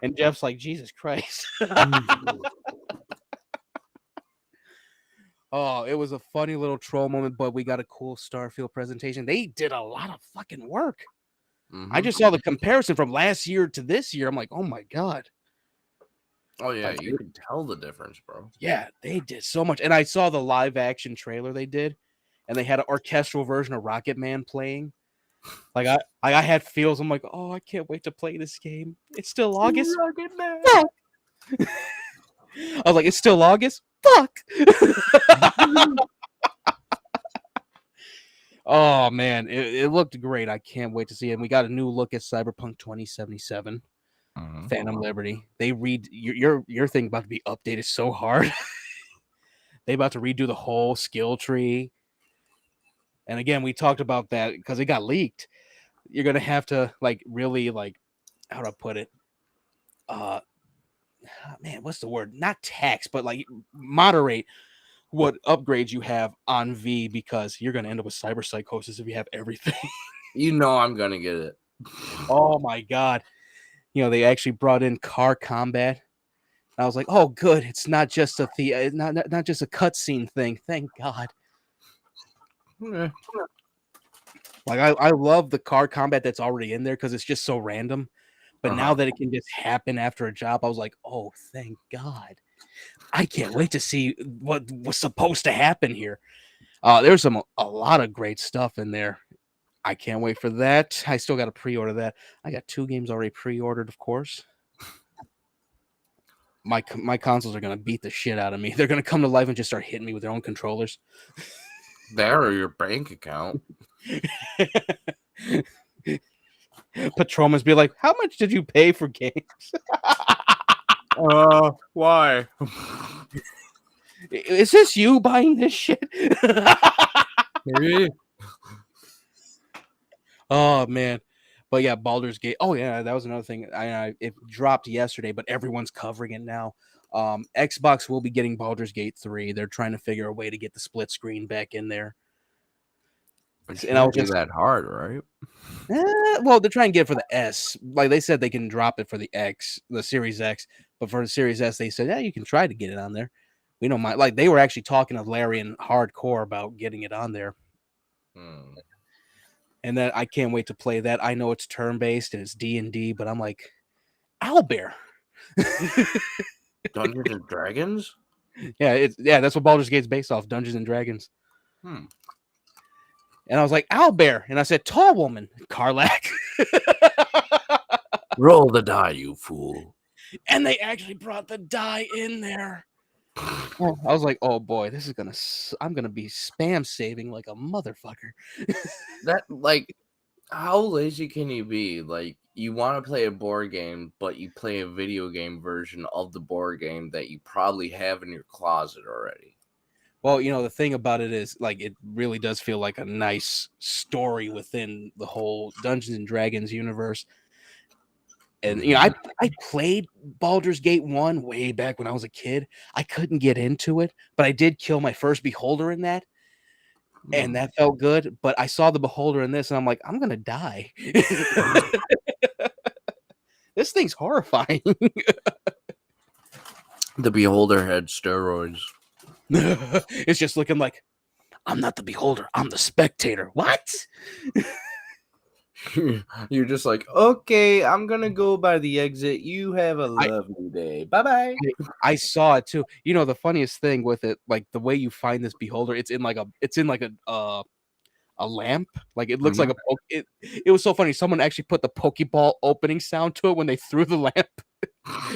A: And Jeff's like, Jesus Christ. Oh, it was a funny little troll moment, but we got a cool Starfield presentation. They did a lot of fucking work. Mm-hmm. I just saw the comparison from last year to this year. I'm like, oh my God.
B: Oh, yeah, like, you can tell the difference, bro.
A: Yeah, they did so much. And I saw the live action trailer they did, and they had an orchestral version of Rocket Man playing. Like I had feels. I'm like, oh, I can't wait to play this game. It's still August. Rocket Man. Fuck. I was like, it's still August. Fuck. Oh man, it looked great. I can't wait to see it. And we got a new look at Cyberpunk 2077, Phantom Liberty. They your thing about to be updated so hard. They about to redo the whole skill tree. And again, we talked about that because it got leaked. You're gonna have to like really like, how do I put it? Man, what's the word? Not tax, but like moderate what upgrades you have on V, because you're going to end up with cyber psychosis if you have everything.
B: You know I'm going to get it.
A: Oh my God. They actually brought in car combat. I was like, oh good, it's not just not just a cutscene thing. Thank God.
B: Yeah.
A: Like I love the car combat that's already in there because it's just so random. But now that it can just happen after a job, I was like, oh, thank God. I can't wait to see what was supposed to happen here. There's a lot of great stuff in there. I can't wait for that. I still got to pre-order that. I got 2 games already pre-ordered, of course. My consoles are gonna beat the shit out of me. They're gonna come to life and just start hitting me with their own controllers.
B: There or your bank account.
A: Patrolman's be like, "How much did you pay for games?
B: Why?
A: Is this you buying this shit?"
B: Maybe.
A: Oh man, but yeah, Baldur's Gate. Oh yeah, that was another thing. It dropped yesterday, but everyone's covering it now. Xbox will be getting Baldur's Gate 3. They're trying to figure a way to get the split screen back in there.
B: It
A: And I was
B: shouldn't be
A: just
B: that hard, right?
A: well, they're trying to get it for the S. Like they said, they can drop it for the X, the Series X, but for the Series S, they said, yeah, you can try to get it on there. We don't mind. Like they were actually talking to Larry and Hardcore about getting it on there. And then I can't wait to play that. I know it's turn-based and it's D&D, but I'm like, Owlbear.
B: Dungeons and Dragons?
A: Yeah, that's what Baldur's Gate's based off, Dungeons and Dragons. And I was like, Owlbear. And I said, tall woman, Karlach.
B: Roll the die, you fool.
A: And they actually brought the die in there. I was like, oh boy, this is I'm gonna be spam saving like a motherfucker.
B: That, like, how lazy can you be? Like, you want to play a board game, but you play a video game version of the board game that you probably have in your closet already.
A: Well, the thing about it is, like, it really does feel like a nice story within the whole Dungeons and Dragons universe. And I played Baldur's Gate 1 way back when I was a kid. I couldn't get into it, but I did kill my first beholder in that. And that felt good. But I saw the beholder in this, and I'm like, I'm gonna die. This thing's horrifying.
B: The beholder had steroids.
A: It's just looking like, I'm not the beholder, I'm the spectator. What?
B: You're just like, okay, I'm gonna go by the exit. You have a lovely day. Bye-bye.
A: I saw it too. The funniest thing with it, like the way you find this beholder, it's in like a lamp. Like it looks like it was so funny. Someone actually put the Pokeball opening sound to it when they threw the lamp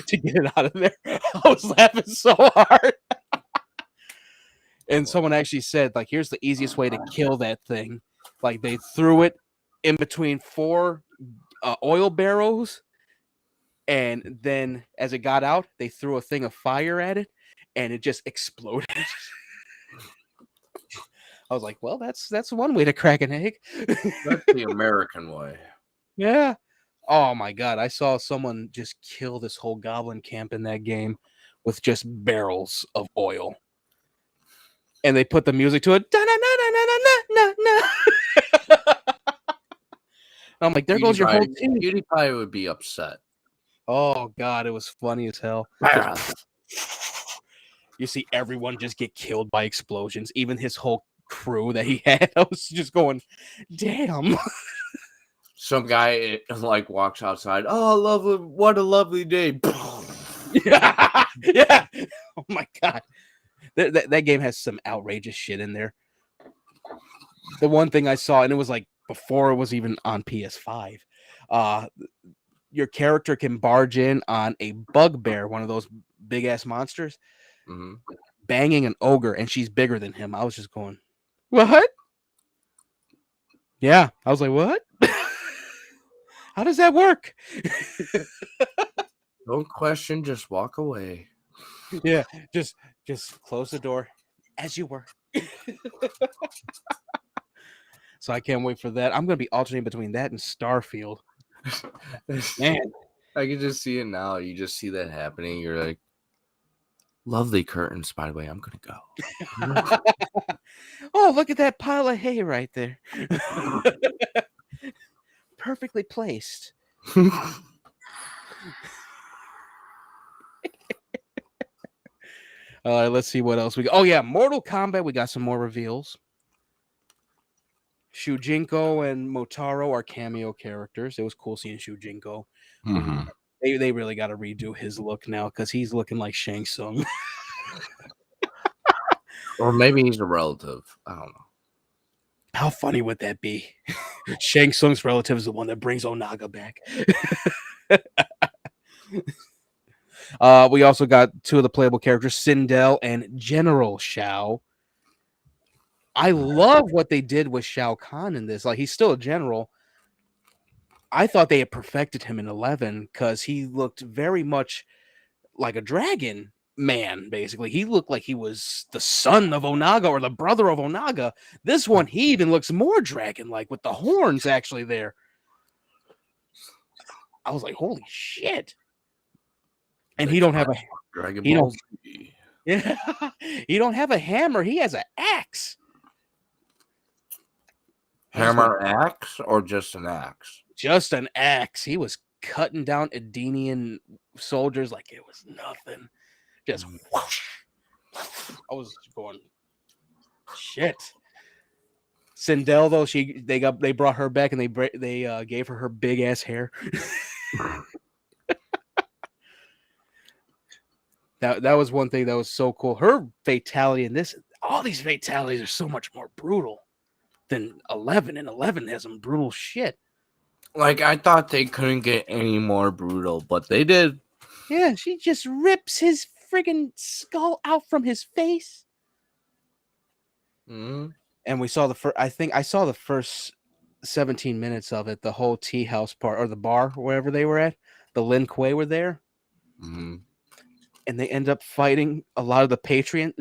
A: to get it out of there. I was laughing so hard. And someone actually said, like, here's the easiest way to kill that thing. Like they threw it in between 4 oil barrels, and then as it got out, they threw a thing of fire at it, and it just exploded. I was like, well, that's one way to crack an egg.
B: That's the American way.
A: Yeah. Oh my god, I saw someone just kill this whole goblin camp in that game with just barrels of oil. And they put the music to it. I'm like, there goes your whole team.
B: PewDiePie would be upset.
A: Oh god, it was funny as hell. You see everyone just get killed by explosions, even his whole crew that he had. I was just going, damn.
B: Some guy like walks outside. Oh, what a lovely day.
A: Yeah. Yeah. Oh my god. That game has some outrageous shit in there. The one thing I saw, and it was like before it was even on PS5, your character can barge in on a bugbear, one of those big ass monsters, banging an ogre, and she's bigger than him. I was just going, what? Yeah. I was like, what? How does that work?
B: Don't question, just walk away.
A: Yeah, just close the door as you were. So I can't wait for that. I'm going to be alternating between that and Starfield. Man,
B: I can just see it now. You just see that happening. You're like, lovely curtains, by the way. I'm going to
A: go. Oh, look at that pile of hay right there. Perfectly placed. All right, let's see what else we got. Oh, yeah, Mortal Kombat. We got some more reveals. Shujinko and Motaro are cameo characters. It was cool seeing Shujinko. They really got to redo his look now because he's looking like Shang Tsung.
B: Or maybe he's a relative. I don't know.
A: How funny would that be? Shang Tsung's relative is the one that brings Onaga back. We also got two of the playable characters, Sindel and General Shao. I love what they did with Shao Kahn in this. Like, he's still a general. I thought they had perfected him in 11 because he looked very much like a dragon man, basically. He looked like he was the son of Onaga or the brother of Onaga. This one, he even looks more dragon-like with the horns actually there. I was like, holy shit. And he don't have a
B: Dragon
A: he
B: Ball
A: don't
B: Z.
A: yeah, he don't have a hammer, he has an axe.
B: Hammer axe or just an axe?
A: Just an axe. He was cutting down Edenian soldiers like it was nothing. Just whoosh. I was going shit. Sindel though, they brought her back and they gave her big ass hair. that was one thing that was so cool. Her fatality in this, all these fatalities are so much more brutal than 11, and 11 has some brutal shit.
B: Like, I thought they couldn't get any more brutal, but they did.
A: Yeah, she just rips his friggin' skull out from his face.
B: Mm-hmm.
A: And we saw I think I saw the first 17 minutes of it, the whole tea house part or the bar, wherever they were at. The Lin Kuei were there.
B: Mm-hmm.
A: And they end up fighting a lot of the patrons.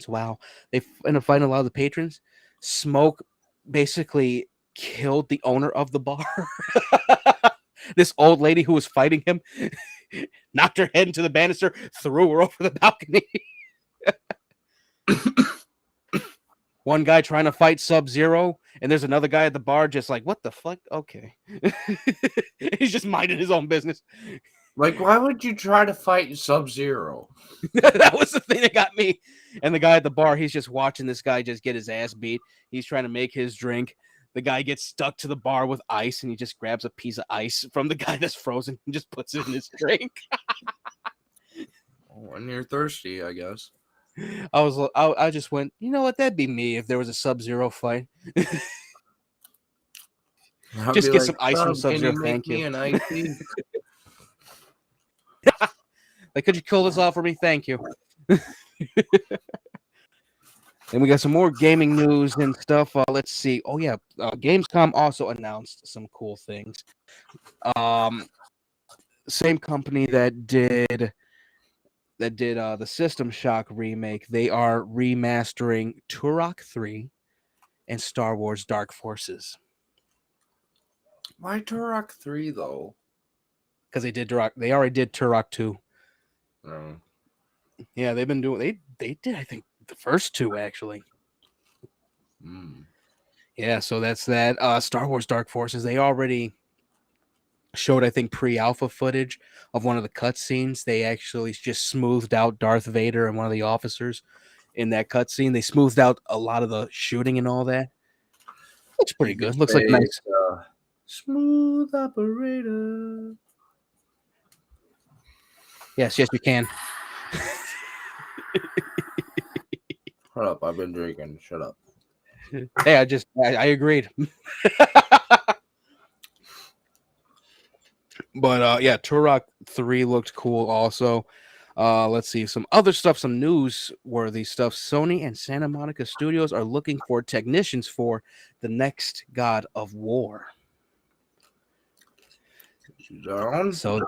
A: Wow. They end up fighting a lot of the patrons. Smoke basically killed the owner of the bar. This old lady who was fighting him knocked her head into the banister, threw her over the balcony. One guy trying to fight Sub-Zero, and there's another guy at the bar just like, what the fuck? Okay. He's just minding his own business.
B: Like, why would you try to fight Sub-Zero?
A: That was the thing that got me. And the guy at the bar, he's just watching this guy just get his ass beat. He's trying to make his drink. The guy gets stuck to the bar with ice, and he just grabs a piece of ice from the guy that's frozen and just puts it in his drink.
B: When you're thirsty, I guess.
A: I just went, you know what? That'd be me if there was a Sub-Zero fight. Just get some ice from Sub-Zero. Thank you.
B: An icy?
A: Like, could you kill this off for me? Thank you. And we got some more gaming news and stuff. Let's see. Oh yeah, Gamescom also announced some cool things. Same company that did the System Shock remake. They are remastering Turok 3 and Star Wars Dark Forces.
B: Why Turok 3 though?
A: Because they already did Turok 2.
B: No.
A: Yeah, they've been doing they did, I think, the first two actually. Yeah, so that's that. Star Wars Dark Forces, they already showed, I think, pre-alpha footage of one of the cutscenes. They actually just smoothed out Darth Vader and one of the officers in that cutscene. They smoothed out a lot of the shooting and all that. Looks pretty good. Looks like nice.
B: Smooth operator.
A: Yes, you can.
B: Shut up, I've been drinking. Shut up.
A: Hey, I agreed. But yeah, Turok 3 looked cool also. Let's see some other stuff, some news-worthy stuff. Sony and Santa Monica Studios are looking for technicians for the next God of War.
B: You down?
A: So,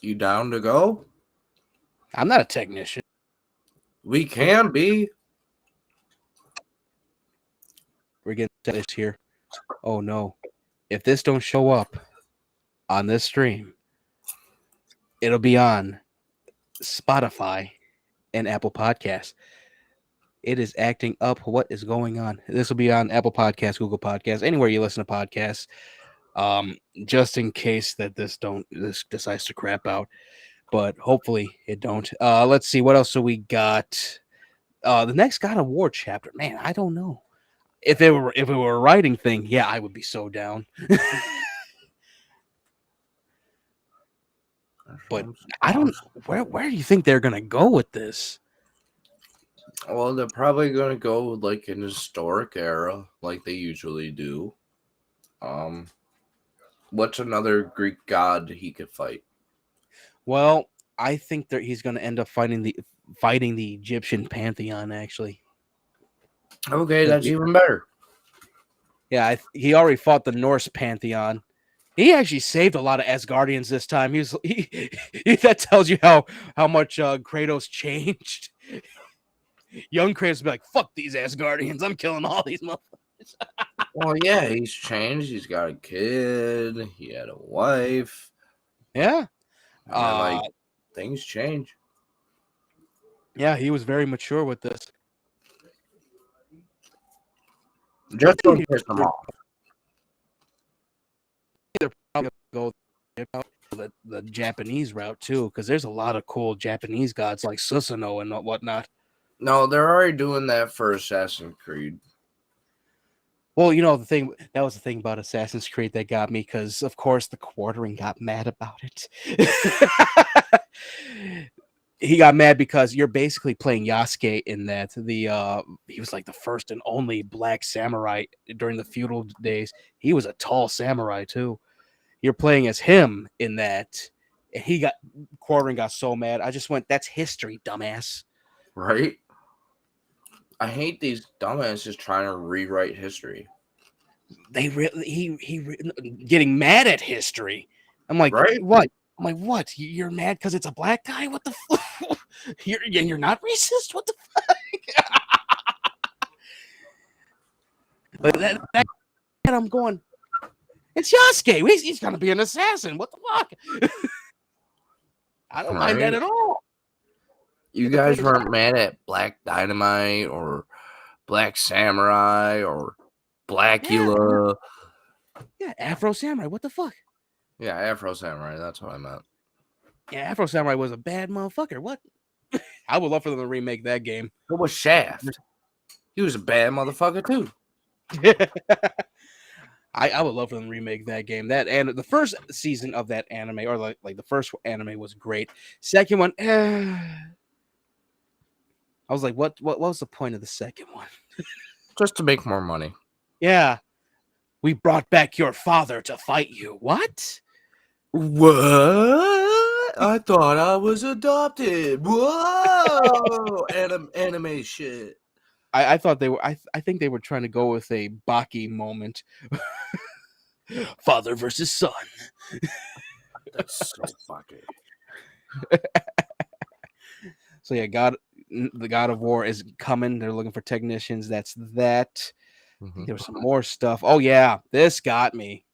B: You down to go?
A: I'm not a technician.
B: We can be.
A: We're getting this here. Oh no. If this don't show up on this stream, it'll be on Spotify and Apple Podcasts. It is acting up. What is going on? This will be on Apple Podcasts, Google Podcasts, anywhere you listen to podcasts. Just in case that this decides to crap out, but hopefully it don't. Let's see what else do we got. The next God of War chapter, man, I don't know. If it were a writing thing, yeah, I would be so down. But I don't. Where do you think they're gonna go with this?
B: Well, they're probably going to go with like an historic era, like they usually do. Um, what's another Greek god he could fight?
A: Well, I think that he's going to end up fighting the Egyptian pantheon. Actually,
B: Okay,
A: 'Cause
B: that's even better.
A: yeah, he already fought the Norse pantheon. He actually saved a lot of Asgardians this time. That tells you how much Kratos changed. Young Kratos be like, "Fuck these Asgardians! I'm killing all these motherfuckers."
B: Well, yeah, he's changed. He's got a kid. He had a wife.
A: Yeah,
B: And then, like, things change.
A: yeah, he was very mature with this.
B: Just don't piss him off.
A: They're probably gonna go the Japanese route too, because there's a lot of cool Japanese gods like Susanoo and whatnot.
B: No, they're already doing that for Assassin's Creed.
A: Well, that was the thing about Assassin's Creed that got me, because of course the Quartering got mad about it. He got mad because you're basically playing Yasuke in that. He was like the first and only black samurai during the feudal days. He was a tall samurai too. You're playing as him in that. And Quartering got so mad. I just went, "That's history, dumbass."
B: Right? I hate these dumbasses trying to rewrite history.
A: Getting mad at history. I'm like,
B: Right?
A: what? I'm like, what? You're mad because it's a black guy? What the fuck? You're not racist? What the fuck? Like that I'm going, it's Yasuke. He's gonna be an assassin. What the fuck? I don't mind that
B: Right?
A: at all.
B: You guys weren't mad at Black Dynamite or Black Samurai or Blackula.
A: Yeah, Afro Samurai. What the fuck?
B: Yeah, Afro Samurai. That's what I meant.
A: Yeah, Afro Samurai was a bad motherfucker. What? I would love for them to remake that game.
B: It was Shaft. He was a bad motherfucker too.
A: I would love for them to remake that game. That and the first season of that anime, or like the first anime, was great. Second one, I was like, what was the point of the second one?
B: Just to make more money.
A: Yeah, we brought back your father to fight you. What?
B: I thought I was adopted. Whoa! Anime shit.
A: I thought they were. I think they were trying to go with a Baki moment. Father versus son.
B: That's so fucking.
A: So yeah, the God of War is coming. They're looking for technicians. That's that. There was some more stuff. Oh yeah, this got me.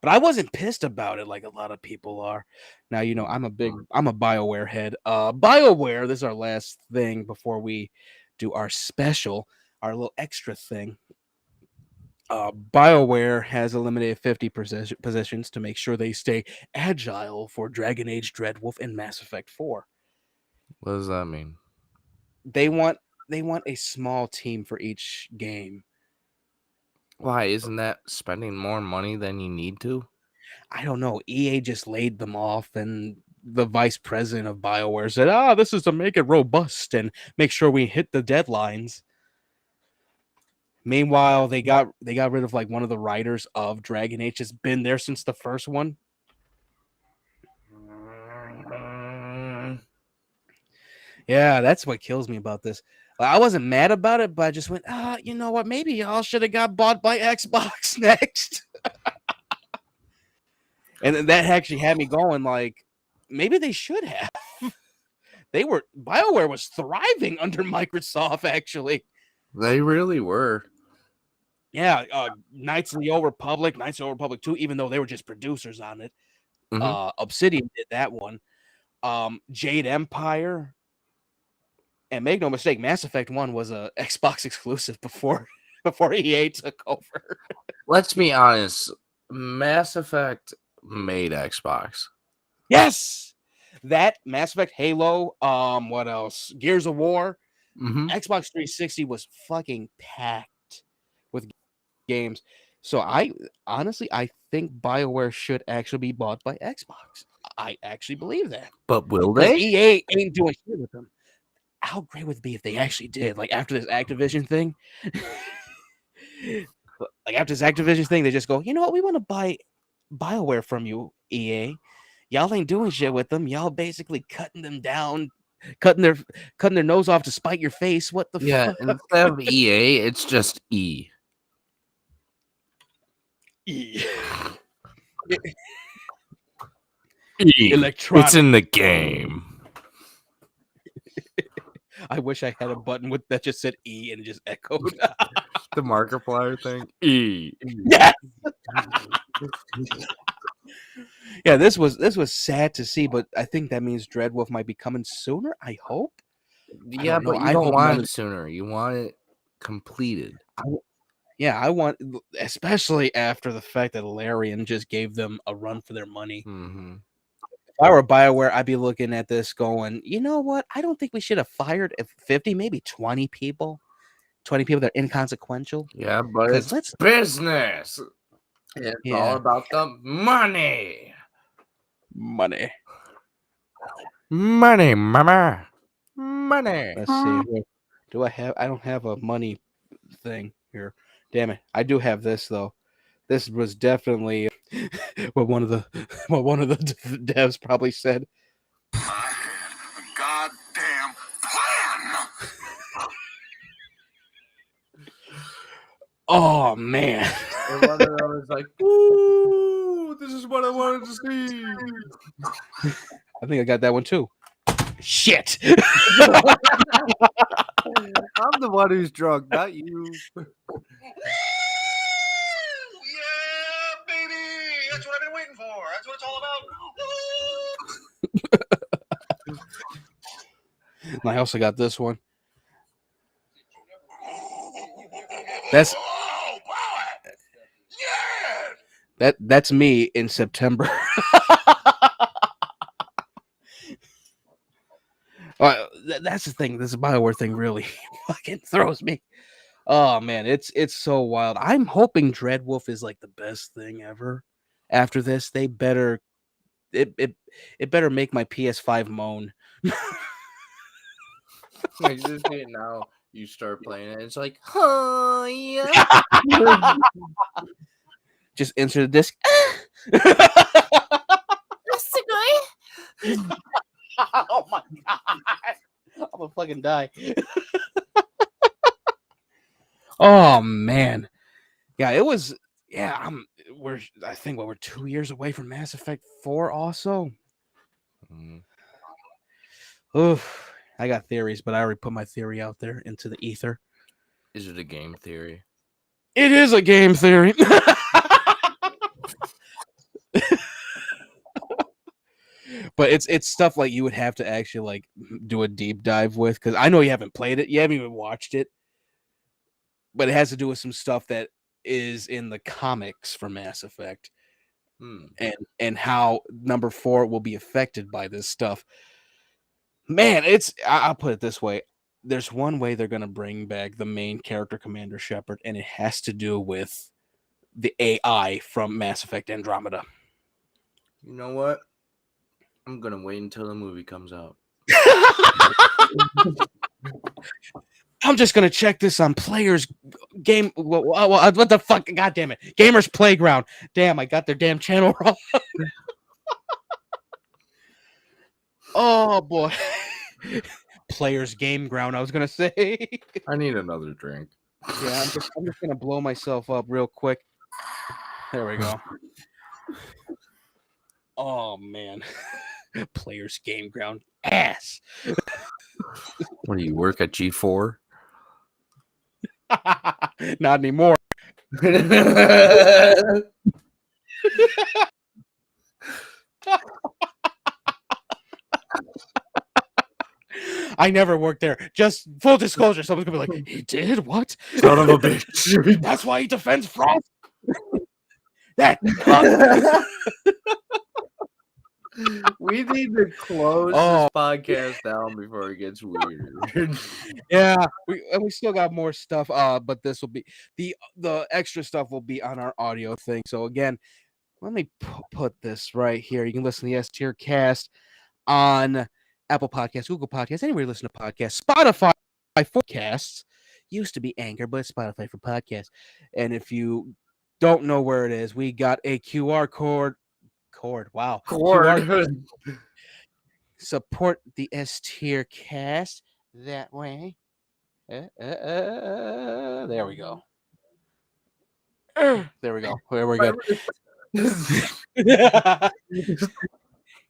A: But I wasn't pissed about it like a lot of people are. Now, I'm a BioWare head. BioWare, this is our last thing before we do our special, our little extra thing. BioWare has eliminated 50 positions to make sure they stay agile for Dragon Age, Dreadwolf, and Mass Effect 4.
B: What does that mean?
A: They want a small team for each game.
B: Why isn't that spending more money than you need to?
A: I don't know. EA just laid them off, and the vice president of BioWare said, this is to make it robust and make sure we hit the deadlines. Meanwhile, they got rid of like one of the writers of Dragon Age. Has been there since the first one. Yeah, that's what kills me about this. I wasn't mad about it, but I just went, you know what? Maybe y'all should have got bought by Xbox next. And that actually had me going like, maybe they should have. BioWare was thriving under Microsoft, actually.
B: They really were.
A: Yeah, Knights of the Old Republic 2, even though they were just producers on it. Obsidian did that one. Jade Empire. And make no mistake, Mass Effect 1 was a Xbox exclusive before EA took over.
B: Let's be honest. Mass Effect made Xbox.
A: Yes! That, Mass Effect, Halo, what else? Gears of War. Xbox 360 was fucking packed with games. So I think BioWare should actually be bought by Xbox. I actually believe that.
B: But will they?
A: EA ain't doing shit with them. how great would it be if they actually did, like, after this Activision thing? Like, after this Activision thing, they just go, you know what? We want to buy BioWare from you, EA. Y'all ain't doing shit with them. Y'all basically cutting them down, cutting their nose off to spite your face. What the
B: Yeah,
A: fuck?
B: instead of EA, it's just E.
A: E.
B: E.
A: Electronic.
B: It's in the game.
A: I wish I had a button with that just said E and it just echoed.
B: The Markiplier thing. E.
A: Yeah. Yeah, this was sad to see, but I think that means Dreadwolf might be coming sooner. I hope.
B: Yeah,
A: don't know.
B: but you
A: I
B: don't
A: hope
B: want
A: none
B: it
A: of-
B: sooner. You want it completed.
A: Yeah, I want, especially after the fact that Larian just gave them a run for their money.
B: Mm-hmm.
A: If I were BioWare, I'd be looking at this going, you know what? I don't think we should have fired 50, maybe 20 people. 20 people that are inconsequential.
B: Yeah, but
A: 'Cause
B: it's business. It's all
A: Yeah.
B: about the money.
A: Money.
B: Money, mama. Money.
A: Let's see. Do I have? I don't have a money thing here. Damn it! I do have this though. This was definitely what one of the devs probably said.
C: I had a goddamn plan.
A: Oh man!
B: And one of them was like, "Ooh, this is what I wanted to see."
A: I think I got that one too. Shit!
B: I'm the one who's drunk, not you.
C: Yeah, baby. That's what I've been waiting for. That's what it's all about.
A: And I also got this one. That's
C: Oh, boy. Yeah.
A: that's me in September. That's the thing. This BioWare thing really fucking throws me. Oh man, it's so wild. I'm hoping Dreadwolf is like the best thing ever. After this, they better it better make my PS5 moan.
B: Like this shit now, you start playing it. It's like, oh yeah.
A: Just insert the disc. Oh my god! I'm gonna fucking die. Oh man, yeah, it was. Yeah, I think we're 2 years away from Mass Effect 4. Also, oof, I got theories, but I already put my theory out there into the ether.
B: Is it a game theory?
A: It is a game theory. But it's stuff like you would have to actually like do a deep dive with, because I know you haven't played it, you haven't even watched it, but it has to do with some stuff that is in the comics for Mass Effect, and how number 4 will be affected by this stuff. Man, I'll put it this way: there's one way they're gonna bring back the main character, Commander Shepard, and it has to do with the AI from Mass Effect Andromeda.
B: You know what? I'm gonna wait until the movie comes out.
A: I'm just gonna check this on Players Game. What the fuck? God damn it! Gamers Playground. Damn, I got their damn channel wrong. Oh boy. Players Game Ground. I was gonna say.
B: I need another drink.
A: Yeah, I'm just gonna blow myself up real quick. There we go. Oh man. Players Game Ground. Ass.
B: What do you work at G4?
A: Not anymore. I never worked there. Just full disclosure. Someone's gonna be like, "He did what?
B: Son of a bitch."
A: That's why he defends Frost." That.
B: We need to close this podcast down before it gets weird.
A: Yeah, we still got more stuff. But this will be the extra stuff will be on our audio thing. So again, let me put this right here. You can listen to the S-TierCast on Apple Podcasts, Google Podcasts, anywhere you listen to podcasts, Spotify forecasts. Used to be Anchor, but it's Spotify for podcasts. And if you don't know where it is, we got a QR wow. QR
B: Cord.
A: support the S-tier cast that way. There we go. There we go. We're good.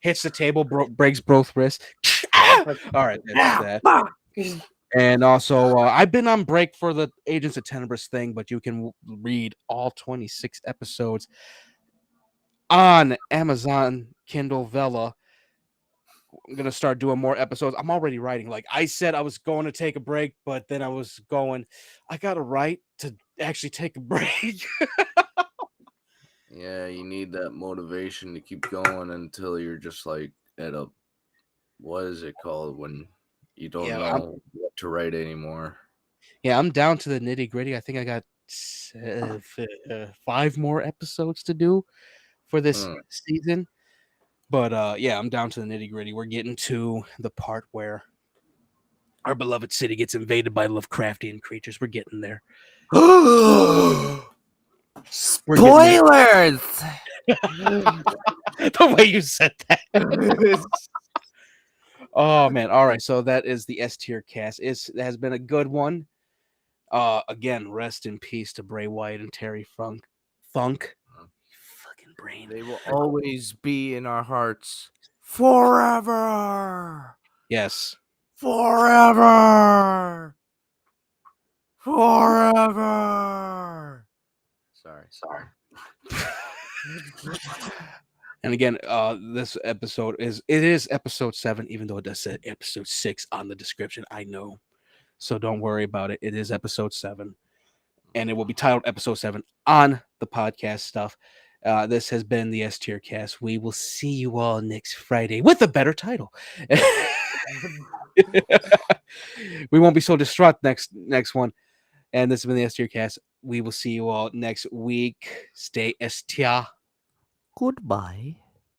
A: Hits the table, breaks both wrists. All right, that's that. And also, I've been on break for the Agents of Tenebris thing, but you can read all 26 episodes on Amazon Kindle Vella. I'm gonna start doing more episodes. I'm already writing. Like I said, I was going to take a break, but then I was going. I gotta write to actually take a break.
B: Yeah, you need that motivation to keep going until you're just like at a, what is it called when you don't
A: Yeah,
B: know what to write anymore?
A: Yeah, I'm down to the nitty gritty. I think I got 5 more episodes to do for this season. But yeah, I'm down to the nitty gritty. We're getting to the part where our beloved city gets invaded by Lovecraftian creatures. We're getting there.
D: Spoilers!
A: The way you said that. Oh man. All right. So that is the S-tier cast. It has been a good one. Again, rest in peace to Bray Wyatt and Terry Funk. Fucking brain.
D: They will always be in our hearts forever.
A: Yes.
D: Forever. Forever. Sorry.
A: And again, this episode is episode 7, even though it does say episode 6 on the description. I know. So don't worry about it. It is episode 7. And it will be titled episode 7 on the podcast stuff. This has been the S-tier cast. We will see you all next Friday with a better title. We won't be so distraught next one. And this has been the S-tier cast. We will see you all next week. Stay S-tier.
D: Goodbye.